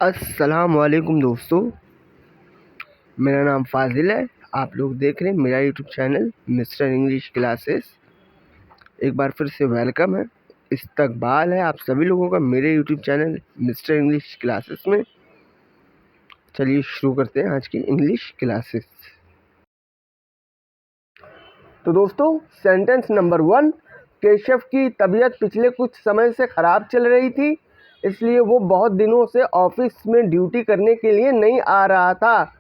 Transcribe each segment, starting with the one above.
अस्सलाम वालेकुम दोस्तों, मेरा नाम फ़ाज़िल है। आप लोग देख रहे हैं मेरा YouTube channel mister English classes. एक बार फिर से वेलकम है, इस्तकबाल है आप सभी लोगों का मेरे YouTube channel mister English classes में। चलिए शुरू करते हैं आज की इंग्लिश क्लासेस। तो दोस्तों, सेंटेंस नंबर 1, केशव की तबीयत पिछले कुछ समय से ख़राब चल रही थी, इसलिए वो बहुत दिनों से ऑफिस में ड्यूटी करने के लिए नहीं आ रहा था।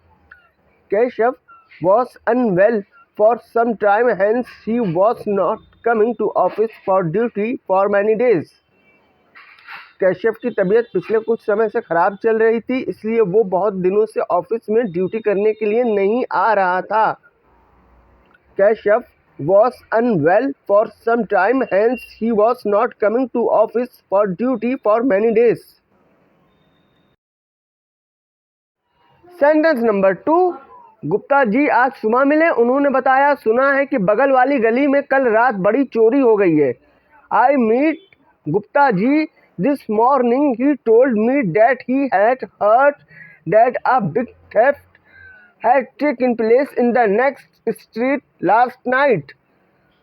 Keshav was unwell for some time, hence he was not coming to office for duty for many days. कैशव की तबीयत पिछले कुछ समय से ख़राब चल रही थी, इसलिए वो बहुत दिनों से ऑफिस में ड्यूटी करने के लिए नहीं आ रहा था। कैशव was unwell for some time, hence he was not coming to office for duty for many days. Sentence number 2, Gupta ji आज सुबह मिले, उन्होंने बताया सुना है कि बगल वाली गली में कल रात बड़ी चोरी हो गई है। I meet Gupta ji this morning, he told me that he had heard that a big theft had taken place in the next street last night.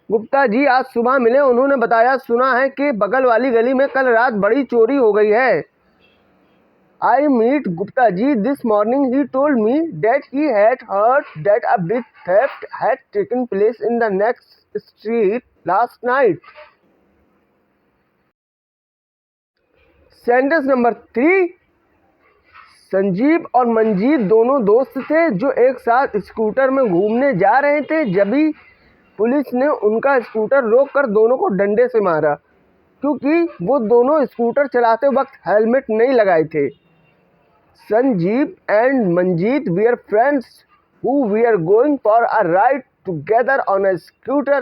Gupta ji आज सुबह मिले, उन्होंने बताया सुना है कि बगल वाली गली में कल रात बड़ी चोरी हो गई है। I meet Gupta ji this morning. He told me that he had heard that a big theft had taken place in the next street last night. Sentence number 3, Sanjeev और मंजीत दोनों दोस्त थे जो एक साथ स्कूटर में घूमने जा रहे थे। जभी पुलिस ने उनका स्कूटर रोककर दोनों को डंडे से मारा, क्योंकि वो दोनों स्कूटर चलाते वक्त हेलमेट नहीं लगाए थे। Sanjeev and Manjeet were friends who were going for a ride together on a scooter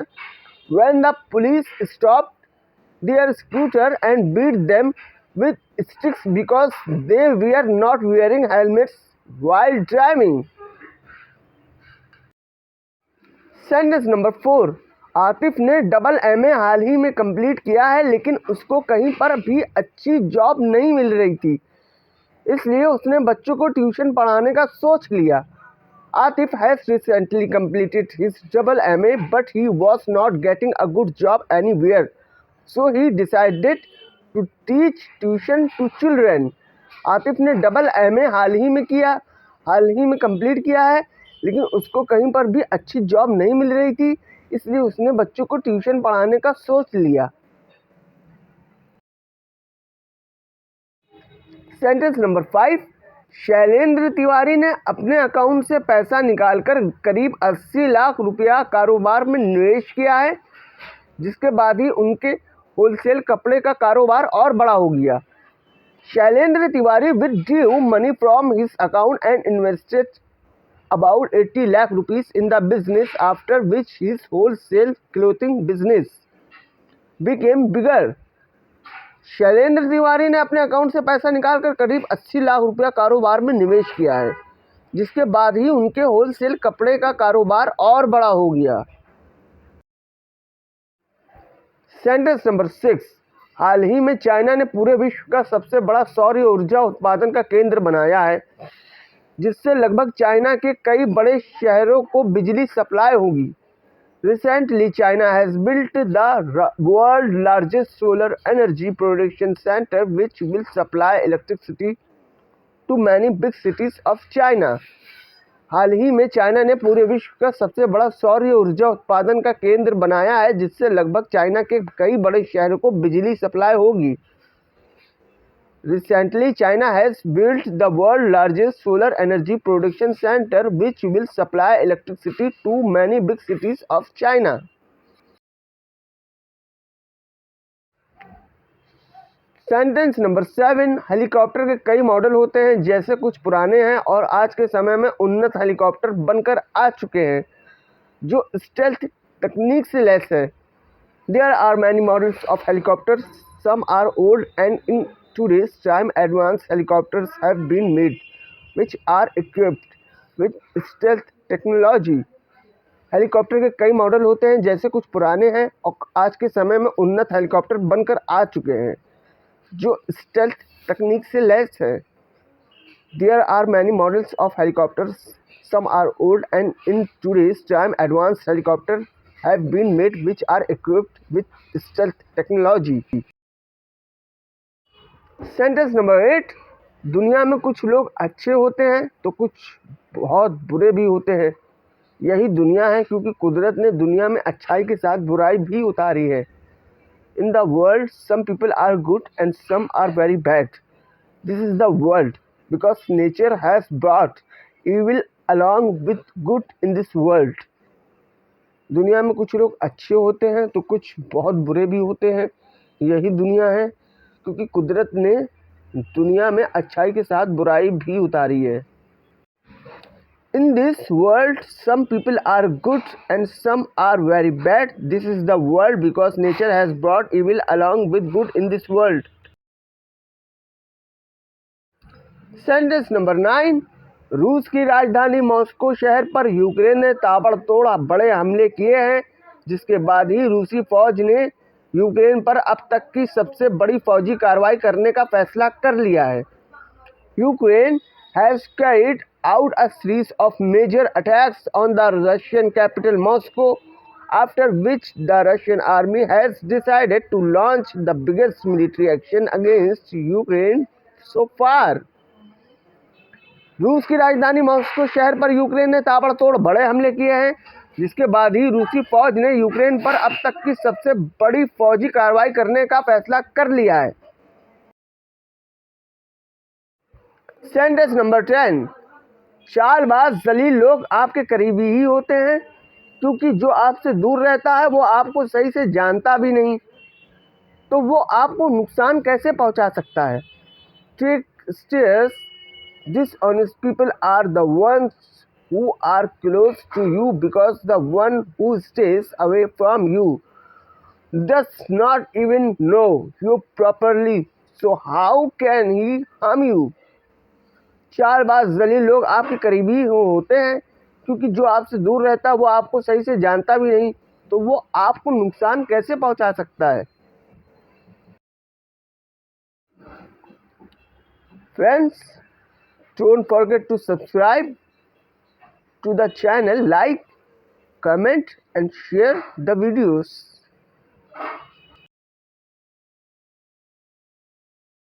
when the police stopped their scooter and beat them with sticks because they were not wearing helmets while driving. Sentence number 4, Atif ने double MA हाल ही में complete किया है, लेकिन उसको कहीं पर भी अच्छी जॉब नहीं मिल रही थी, इसलिए उसने बच्चों को ट्यूशन पढ़ाने का सोच लिया। Atif has recently completed his double MA, but he was not getting a good job anywhere, so he decided to teach tuition to children. Atif ने डबल एमए हाल ही में कंप्लीट किया है, लेकिन उसको कहीं पर भी अच्छी जॉब नहीं मिल रही थी, इसलिए उसने बच्चों को ट्यूशन पढ़ाने का सोच लिया। सेंटेंस नंबर 5, शैलेंद्र तिवारी ने अपने अकाउंट से पैसा निकालकर करीब 80 लाख रुपया कारोबार में निवेश किया है, जिसके बाद ही उनके होलसेल कपड़े का कारोबार और बड़ा हो गया। Shailendra Tiwari withdrew money from his account and invested about 80 lakh rupees in the business, after which his wholesale clothing business became bigger. Shailendra Tiwari ने अपने अकाउंट से पैसा निकालकर करीब 80 लाख रुपया कारोबार में निवेश किया है, जिसके बाद ही उनके होलसेल कपड़े का कारोबार और बड़ा हो गया। सेंटेंस नंबर 6, हाल ही में चाइना ने पूरे विश्व का सबसे बड़ा सौर ऊर्जा उत्पादन का केंद्र बनाया है, जिससे लगभग चाइना के कई बड़े शहरों को बिजली सप्लाई होगी। Recently, China has built the world's largest solar energy production center, which will supply electricity to many big cities of China. हाल ही में चाइना ने पूरे विश्व का सबसे बड़ा सौर ऊर्जा उत्पादन का केंद्र बनाया है, जिससे लगभग चाइना के कई बड़े शहरों को बिजली सप्लाई होगी। Recently, China has built the world's largest solar energy production center, which will supply electricity to many big cities of China. Sentence number 7, helicopter के कई मॉडल होते हैं, जैसे कुछ पुराने हैं और आज के समय में उन्नत हेलीकॉप्टर बनकर आ चुके हैं जो स्टेल्थ तकनीक से लैस है। There are many models of helicopters. Some are old, and in today's time advanced helicopters have been made which are equipped with stealth technology. Helicopter के कई मॉडल होते हैं, जैसे कुछ पुराने हैं और आज के समय में उन्नत हेलीकॉप्टर बनकर आ चुके हैं जो स्टेल्थ तकनीक से लैस है। There are many models of helicopters. Some are old, and in today's time, advanced helicopters have been made which are equipped with stealth technology. Sentence number 8, दुनिया में कुछ लोग अच्छे होते हैं तो कुछ बहुत बुरे भी होते हैं। यही दुनिया है क्योंकि कुदरत ने दुनिया में अच्छाई के साथ बुराई भी उतारी है। In the world some people are good and some are very bad. This is the world because nature has brought evil along with good in this world। दुनिया में कुछ लोग अच्छे होते हैं तो कुछ बहुत बुरे भी होते हैं। यही दुनिया है क्योंकि कुदरत ने दुनिया में अच्छाई के साथ बुराई भी उतारी है। In this world, some people are good and some are very bad. This is the world because nature has brought evil along with good in this world। Sentence number 9, रूस की राजधानी मॉस्को शहर पर यूक्रेन ने ताबड़तोड़ बड़े हमले किए हैं, जिसके बाद ही रूसी फौज ने यूक्रेन पर अब तक की सबसे बड़ी फौजी कार्रवाई करने का फैसला कर लिया है। Ukraine has carried out a series of major attacks on the Russian capital Moscow, after which the Russian army has decided to launch the biggest military action against Ukraine so far। रूस की राजधानी Moscow शहर पर Ukraine ने ताबड़तोड़ बड़े हमले किए हैं, जिसके बाद ही रूसी फौज ने यूक्रेन पर अब तक की सबसे बड़ी फौजी कार्रवाई करने का फैसला कर लिया है। सेंटेंस नंबर 10, चालबाज जलील लोग आपके करीबी ही होते हैं क्योंकि जो आपसे दूर रहता है वो आपको सही से जानता भी नहीं, तो वो आपको नुकसान कैसे पहुंचा सकता है। ट्रिकस्टर्स, dishonest people are the ones who are close to you because the one who stays away from you does not even know you properly, so how can he harm you। Chaalbaaz जलील लोग आपके करीबी होते हैं क्योंकि जो आपसे दूर रहता है वो आपको सही से जानता भी नहीं, तो वो आपको नुकसान कैसे पहुंचा सकता है। Friends, don't forget to subscribe to the channel, like, comment and share the videos।